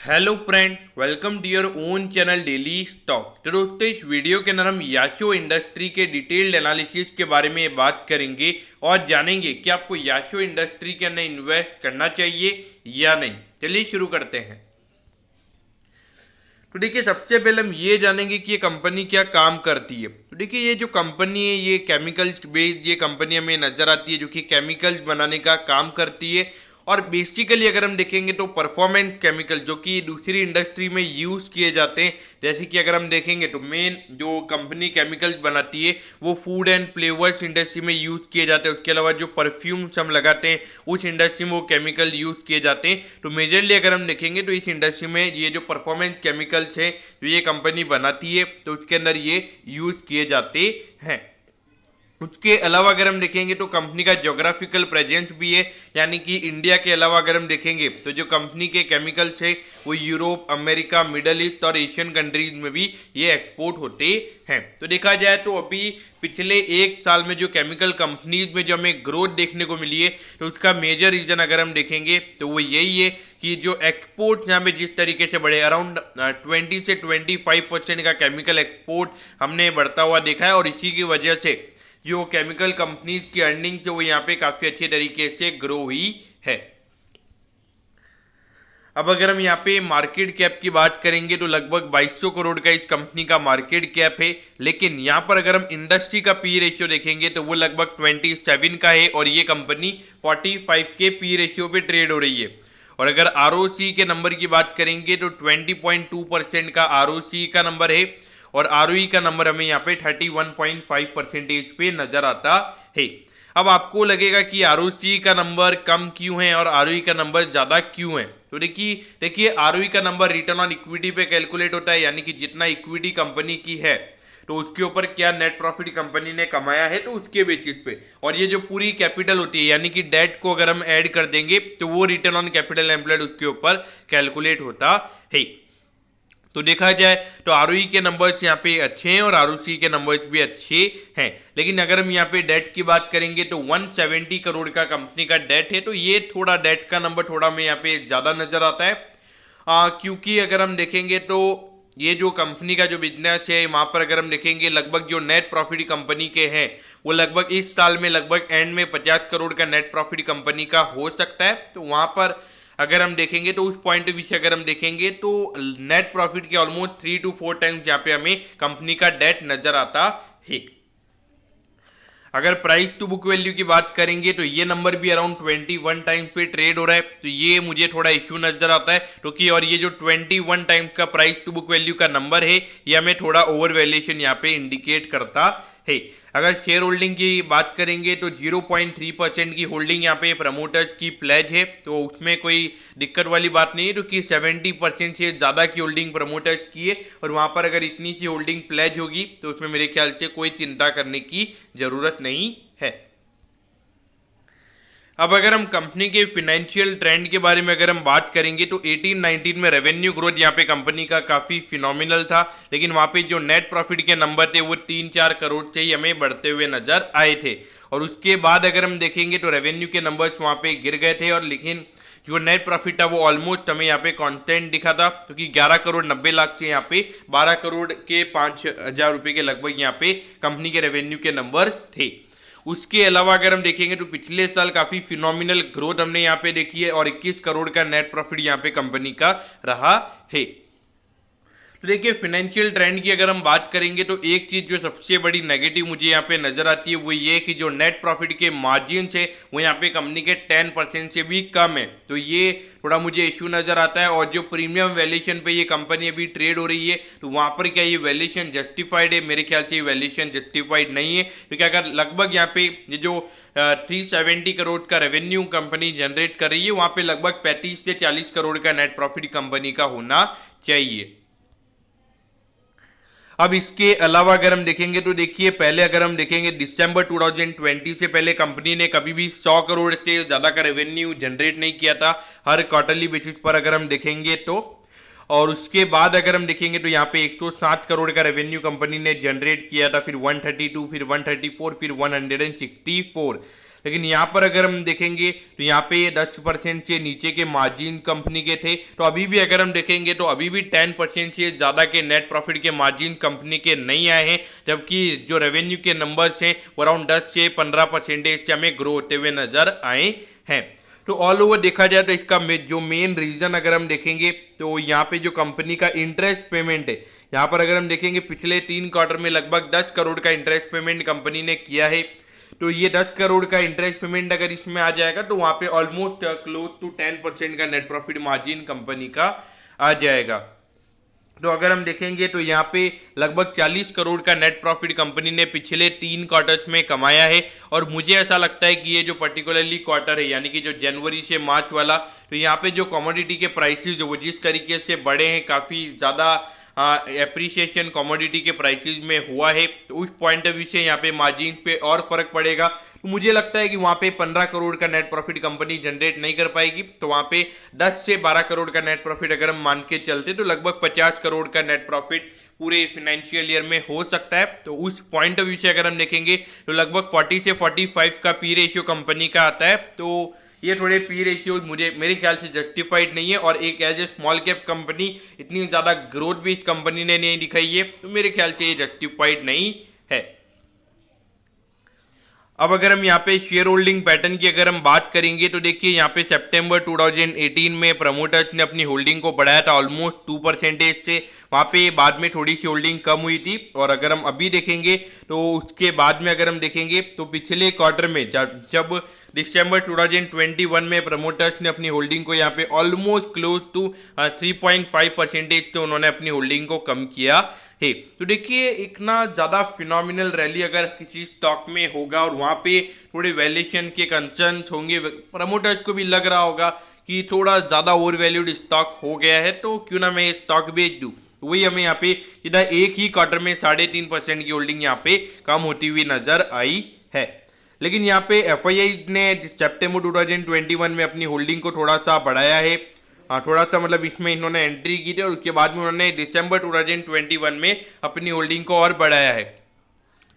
Hello friends, welcome to your own channel daily stock. तो दोस्तों, इस वीडियो के अंदर हम याशो इंडस्ट्री के डिटेल्ड एनालिसिस के बारे में बात करेंगे और जानेंगे कि आपको याशो इंडस्ट्री के अंदर इन्वेस्ट करना चाहिए या नहीं। चलिए शुरू करते हैं। तो देखिए, सबसे पहले हम ये जानेंगे कि ये कंपनी क्या काम करती है। तो देखिए, ये जो कंपनी है ये केमिकल्स बेस्ड ये कंपनी हमें नजर आती है, जो कि केमिकल्स बनाने का काम करती है। और बेसिकली अगर हम देखेंगे तो परफॉर्मेंस केमिकल जो कि दूसरी इंडस्ट्री में यूज़ किए जाते हैं, जैसे कि अगर हम देखेंगे तो मेन जो कंपनी केमिकल्स बनाती है वो फूड एंड फ्लेवर्स इंडस्ट्री में यूज़ किए जाते हैं। उसके अलावा जो परफ्यूम्स हम लगाते हैं उस इंडस्ट्री में वो केमिकल यूज़ किए जाते हैं। तो मेजरली अगर हम देखेंगे तो इस इंडस्ट्री में ये जो परफॉर्मेंस केमिकल्स है जो ये कंपनी बनाती है तो उसके अंदर ये यूज़ किए जाते हैं। उसके अलावा अगर हम देखेंगे तो कंपनी का ज्योग्राफिकल प्रेजेंस भी है, यानी कि इंडिया के अलावा अगर हम देखेंगे तो जो कंपनी के केमिकल्स है वो यूरोप, अमेरिका, मिडल ईस्ट और एशियन कंट्रीज में भी ये एक्सपोर्ट होते हैं। तो देखा जाए तो अभी पिछले एक साल में जो केमिकल कंपनीज में जो हमें ग्रोथ देखने को मिली है तो उसका मेजर रीजन अगर हम देखेंगे तो वो यही है कि जो एक्सपोर्ट यहाँ पे जिस तरीके से बढ़े, अराउंड 20 से 25% का केमिकल एक्सपोर्ट हमने बढ़ता हुआ देखा है। और इसी की वजह से जो केमिकल कंपनीज की अर्निंग जो वो यहाँ पे काफ़ी अच्छे तरीके से ग्रो हुई है। अब अगर हम यहाँ पे मार्केट कैप की बात करेंगे तो लगभग 2200 करोड़ का इस कंपनी का मार्केट कैप है। लेकिन यहाँ पर अगर हम इंडस्ट्री का पी रेशियो देखेंगे तो वो लगभग 27 का है और ये कंपनी 45 के पी रेशियो पे ट्रेड हो रही है। और अगर आरओसी के नंबर की बात करेंगे तो 20.2% का आरओसी का नंबर है और आरओई का नंबर हमें यहाँ पे 31.5% पे नजर आता है। अब आपको लगेगा कि आरओसी का नंबर कम क्यों है और आरओई का नंबर ज़्यादा क्यों है। तो देखिए आरओई का नंबर रिटर्न ऑन इक्विटी पे कैलकुलेट होता है, यानी कि जितना इक्विटी कंपनी की है तो उसके ऊपर क्या नेट प्रॉफिट कंपनी ने कमाया है तो उसके बेसिस पे। और ये जो पूरी कैपिटल होती है, यानी कि डेट को अगर हम ऐड कर देंगे तो वो रिटर्न ऑन कैपिटल एम्प्लॉयड उसके ऊपर कैलकुलेट होता है। तो देखा जाए तो आरओई के नंबर्स यहाँ पे अच्छे हैं और आरओसी के नंबर्स भी अच्छे हैं। लेकिन अगर हम यहाँ पे डेट की बात करेंगे तो 170 करोड़ का कंपनी का डेट है, तो ये थोड़ा डेट का नंबर थोड़ा हमें यहाँ पे ज़्यादा नज़र आता है। क्योंकि अगर हम देखेंगे तो ये जो कंपनी का जो बिजनेस है वहाँ पर अगर हम देखेंगे लगभग जो नेट प्रॉफिट कंपनी के हैं वो लगभग इस साल में लगभग एंड में 50 करोड़ का नेट प्रॉफिट कंपनी का हो सकता है। तो वहाँ पर अगर हम देखेंगे तो उस पॉइंट ऑफ व्यू से अगर हम देखेंगे तो नेट प्रॉफिट के ऑलमोस्ट 3 to 4 टाइम्स यहाँ पे हमें कंपनी का डेट नजर आता है। अगर प्राइस टू बुक वैल्यू की बात करेंगे तो ये नंबर भी अराउंड 21 टाइम्स पे ट्रेड हो रहा है, तो ये मुझे थोड़ा इश्यू नजर आता है क्योंकि और ये जो 21 टाइम्स का प्राइस टू बुक वैल्यू का नंबर है ये हमें थोड़ा ओवर वैल्यूएशन यहाँ पे इंडिकेट करता है। अगर शेयर होल्डिंग की बात करेंगे तो 0.3% की होल्डिंग यहाँ पे प्रमोटर्स की प्लेज है, तो उसमें कोई दिक्कत वाली बात नहीं है क्योंकि 70% से ज़्यादा की होल्डिंग प्रमोटर्स की है और वहाँ पर अगर इतनी सी होल्डिंग प्लेज होगी तो उसमें मेरे ख्याल से कोई चिंता करने की ज़रूरत नहीं है। अब अगर हम कंपनी के फिनेंशियल ट्रेंड के बारे में अगर हम बात करेंगे तो 18-19 में रेवेन्यू ग्रोथ यहाँ पे कंपनी का काफ़ी फिनोमिनल था, लेकिन वहाँ पे जो नेट प्रॉफिट के नंबर थे वो 3-4 करोड़ से ही हमें बढ़ते हुए नजर आए थे। और उसके बाद अगर हम देखेंगे तो रेवेन्यू के नंबर्स वहाँ पे गिर गए थे और लेकिन जो नेट प्रॉफिट था वो ऑलमोस्ट हमें यहाँ पे कांस्टेंट दिखा था, क्योंकि 11 करोड़ 90 लाख से यहाँ पे 12 करोड़ के 5,000 रुपये के लगभग यहाँ पे कंपनी के रेवेन्यू के नंबर थे। उसके अलावा अगर हम देखेंगे तो पिछले साल काफ़ी फिनोमिनल ग्रोथ हमने यहाँ पे देखी है और 21 करोड़ का नेट प्रॉफिट यहाँ पे कंपनी का रहा है। तो देखिए, फिनेंशियल ट्रेंड की अगर हम बात करेंगे तो एक चीज़ जो सबसे बड़ी नेगेटिव मुझे यहाँ पे नज़र आती है वो ये कि जो नेट प्रॉफिट के मार्जिन है वो यहाँ पे कंपनी के 10% से भी कम है, तो ये थोड़ा मुझे इशू नज़र आता है। और जो प्रीमियम वैल्यूएशन पे ये कंपनी अभी ट्रेड हो रही है तो वहाँ पर क्या ये वैल्यूएशन जस्टिफाइड है? मेरे ख्याल से ये वैल्यूएशन जस्टिफाइड नहीं है, क्योंकि अगर लगभग यहाँ पे ये जो 370 करोड़ का रेवेन्यू कंपनी जनरेट कर रही है वहाँ पे लगभग 35 से 40 करोड़ का नेट प्रॉफिट कंपनी का होना चाहिए। अब इसके अलावा अगर हम देखेंगे तो देखिए, पहले अगर हम देखेंगे दिसंबर 2020 से पहले कंपनी ने कभी भी 100 करोड़ से ज़्यादा का रेवेन्यू जनरेट नहीं किया था हर क्वार्टरली बेसिस पर अगर हम देखेंगे तो। और उसके बाद अगर हम देखेंगे तो यहाँ पे 160 करोड़ का रेवेन्यू कंपनी ने जनरेट किया था, फिर 132, फिर 134, फिर 164। लेकिन यहाँ पर अगर हम देखेंगे तो यहाँ पे ये 10% से नीचे के मार्जिन कंपनी के थे, तो अभी भी अगर हम देखेंगे तो अभी भी 10% से ज़्यादा के नेट प्रॉफिट के मार्जिन कंपनी के नहीं आए हैं, जबकि जो रेवेन्यू के नंबर्स हैं वो अराउंड 10 से 15% से हमें ग्रो होते हुए नजर आए हैं। तो ऑल ओवर देखा जाए तो इसका जो मेन रीज़न अगर हम देखेंगे तो यहाँ पे जो कंपनी का इंटरेस्ट पेमेंट है, यहाँ पर अगर हम देखेंगे पिछले 3 क्वार्टर में लगभग 10 करोड़ का इंटरेस्ट पेमेंट कंपनी ने किया है। तो ये 10 करोड़ का इंटरेस्ट पेमेंट अगर इसमें आ जाएगा तो वहाँ पे ऑलमोस्ट क्लोज टू 10% का नेट प्रॉफिट मार्जिन कंपनी का आ जाएगा। तो अगर हम देखेंगे तो यहाँ पे लगभग 40 करोड़ का नेट प्रॉफिट कंपनी ने पिछले 3 क्वार्टर्स में कमाया है। और मुझे ऐसा लगता है कि ये जो पर्टिकुलरली क्वार्टर है, यानी कि जो जनवरी से मार्च वाला, तो यहाँ पे जो कमोडिटी के प्राइसेस जो वो जिस तरीके से बढ़े हैं, काफ़ी ज़्यादा एप्रिसिएशन कमोडिटी के प्राइसेस में हुआ है, तो उस पॉइंट ऑफ व्यू से यहाँ पे मार्जिन पे और फर्क पड़ेगा। तो मुझे लगता है कि वहाँ पे 15 करोड़ का नेट प्रॉफिट कंपनी जनरेट नहीं कर पाएगी, तो वहाँ पे 10 से 12 करोड़ का नेट प्रॉफिट अगर हम मान के चलते तो लगभग 50 करोड़ का नेट प्रॉफिट पूरे फाइनेंशियल ईयर में हो सकता है। तो उस पॉइंट ऑफ व्यू से अगर हम देखेंगे तो लगभग 40 से 45 का पी रेशियो कंपनी का आता है। तो ये थोड़े पी रेशियो मेरे ख्याल से जस्टिफाइड नहीं है, और एक as a small cap company इतनी ज़्यादा ग्रोथ भी इस कंपनी ने नहीं दिखाई है, तो मेरे ख्याल से ये जस्टिफाइड नहीं है। अब अगर हम यहाँ पे शेयर होल्डिंग पैटर्न की अगर हम बात करेंगे तो देखिए यहाँ पे सितंबर 2018 में प्रमोटर्स ने अपनी होल्डिंग को बढ़ाया था ऑलमोस्ट 2% से, वहाँ पे बाद में थोड़ी सी होल्डिंग कम हुई थी। और अगर हम अभी देखेंगे तो उसके बाद में अगर हम देखेंगे तो पिछले क्वार्टर में जब दिसंबर 2021 में प्रमोटर्स ने अपनी होल्डिंग को यहाँ पे ऑलमोस्ट क्लोज टू 3.5% तो उन्होंने अपनी होल्डिंग को कम किया है। तो देखिए इतना ज़्यादा फिनोमिनल रैली अगर किसी स्टॉक में होगा और वहाँ पे थोड़े वैल्यूएशन के कंसर्न्स होंगे, प्रमोटर्स को भी लग रहा होगा कि थोड़ा ज़्यादा ओवर वैल्यूड स्टॉक हो गया है, तो क्यों ना मैं स्टॉक बेच दूँ। वही हमें यहाँ पे सीधा एक ही क्वार्टर में 3.5% की होल्डिंग यहाँ पे कम होती हुई नजर आई है। लेकिन यहाँ पे एफआईआई ने सितंबर 2021 में अपनी होल्डिंग को थोड़ा सा बढ़ाया है, थोड़ा सा मतलब इसमें इन्होंने एंट्री की थी और उसके बाद में उन्होंने दिसंबर 2021 में अपनी होल्डिंग को और बढ़ाया है।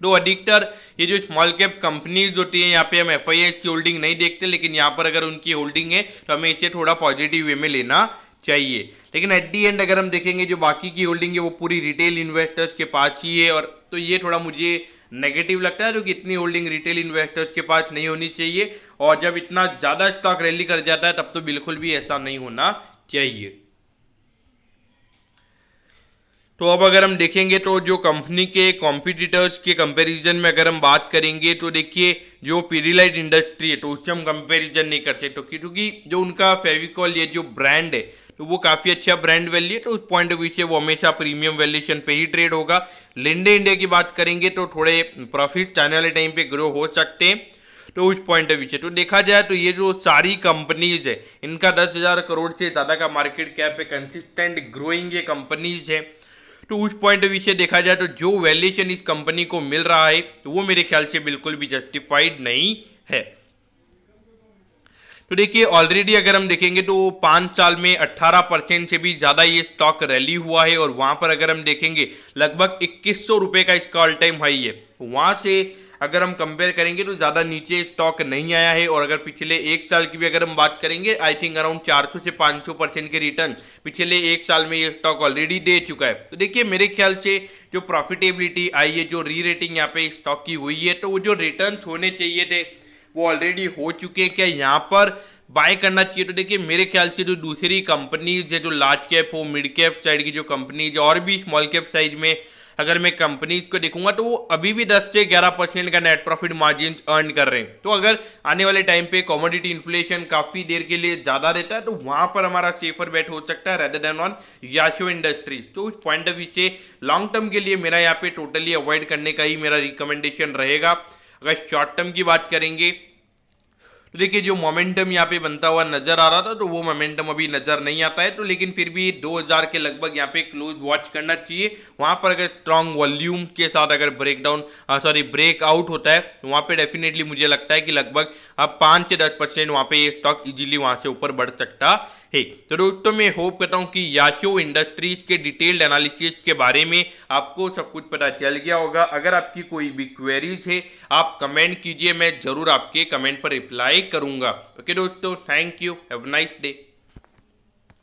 तो अधिकतर ये जो स्मॉल कैप कंपनीज होती हैं यहाँ पे हम एफआईआई की होल्डिंग नहीं देखते, लेकिन यहाँ पर अगर उनकी होल्डिंग है तो हमें इसे थोड़ा पॉजिटिव वे में लेना चाहिए। लेकिन एट दी एंड अगर हम देखेंगे जो बाकी की होल्डिंग है वो पूरी रिटेल इन्वेस्टर्स के पास ही है, और तो ये थोड़ा मुझे नेगेटिव लगता है, जो कि इतनी होल्डिंग रिटेल इन्वेस्टर्स के पास नहीं होनी चाहिए, और जब इतना ज़्यादा स्टॉक रैली कर जाता है तब तो बिल्कुल भी ऐसा नहीं होना चाहिए। तो अब अगर हम देखेंगे तो जो कंपनी के कॉम्पिटिटर्स के कंपैरिजन में अगर हम बात करेंगे तो देखिए जो पीडीलाइट इंडस्ट्री है तो उससे हम कंपैरिजन नहीं कर सकते, तो क्योंकि जो उनका फेविकॉल ये जो ब्रांड है तो वो काफ़ी अच्छा ब्रांड वैल्यू है, तो उस पॉइंट ऑफ व्यू से वो हमेशा प्रीमियम वैल्यूएशन पे ही ट्रेड होगा। लिंडे इंडिया की बात करेंगे तो थोड़े प्रॉफिट आने वाले टाइम पे ग्रो हो सकते हैं, तो उस पॉइंट ऑफ व्यू से तो देखा जाए तो ये जो सारी कंपनीज है इनका 10,000 करोड़ से ज़्यादा का मार्केट कैप है, कंसिस्टेंट ग्रोइंग ये कंपनीज है। तो उस पॉइंट ऑफ व्यू से देखा जाए तो जो वैल्यूएशन इस कंपनी को मिल रहा है तो वो मेरे ख्याल से बिल्कुल भी जस्टिफाइड नहीं है। तो देखिए ऑलरेडी अगर हम देखेंगे तो 5 साल में 18% से भी ज़्यादा ये स्टॉक रैली हुआ है, और वहाँ पर अगर हम देखेंगे लगभग 2100 रुपये का इसका ऑल टाइम हाई है। वहाँ से अगर हम कंपेयर करेंगे तो ज़्यादा नीचे स्टॉक नहीं आया है, और अगर पिछले एक साल की भी अगर हम बात करेंगे आई थिंक अराउंड 400 से 500% के रिटर्न पिछले एक साल में ये स्टॉक ऑलरेडी दे चुका है। तो देखिए मेरे ख्याल से जो प्रॉफिटेबिलिटी आई है, जो री रेटिंग यहाँ पे स्टॉक की हुई है, तो वो जो रिटर्न होने चाहिए थे वो ऑलरेडी हो चुके हैं। क्या यहाँ पर बाय करना चाहिए? तो देखिए मेरे ख्याल से जो दूसरी कंपनीज है, जो लार्ज कैप हो, मिड कैप साइड की जो कंपनीज और भी स्मॉल कैप साइज में अगर मैं कंपनीज को देखूंगा तो वो अभी भी 10 से 11% का नेट प्रॉफिट मार्जिन अर्न कर रहे हैं। तो अगर आने वाले टाइम पे कमोडिटी इन्फ्लेशन काफ़ी देर के लिए ज़्यादा रहता है तो वहाँ पर हमारा सेफर बेट हो सकता है rather than on Yasho industries. तो उस पॉइंट ऑफ व्यू से लॉन्ग टर्म के लिए मेरा यहाँ पे टोटली अवॉइड करने का ही मेरा रिकमेंडेशन रहेगा। अगर शॉर्ट टर्म की बात करेंगे तो देखिए जो मोमेंटम यहाँ पे बनता हुआ नजर आ रहा था, तो वो मोमेंटम अभी नजर नहीं आता है। तो लेकिन फिर भी 2000 के लगभग यहाँ पे क्लोज वॉच करना चाहिए। वहां पर अगर स्ट्रॉन्ग वॉल्यूम के साथ अगर ब्रेकआउट होता है, तो वहां पे डेफिनेटली मुझे लगता है कि लगभग अब 5 से 10% वहां पे ये स्टॉक इजीली वहां से ऊपर बढ़ सकता है। तो दोस्तों मैं होप करता हूं कि याशो इंडस्ट्रीज के डिटेल्ड एनालिसिस के बारे में आपको सब कुछ पता चल गया होगा। अगर आपकी कोई भी क्वेरीज है, आप कमेंट कीजिए, मैं जरूर आपके कमेंट पर रिप्लाई करूंगा। ओके दोस्तों, thank you, have a nice day.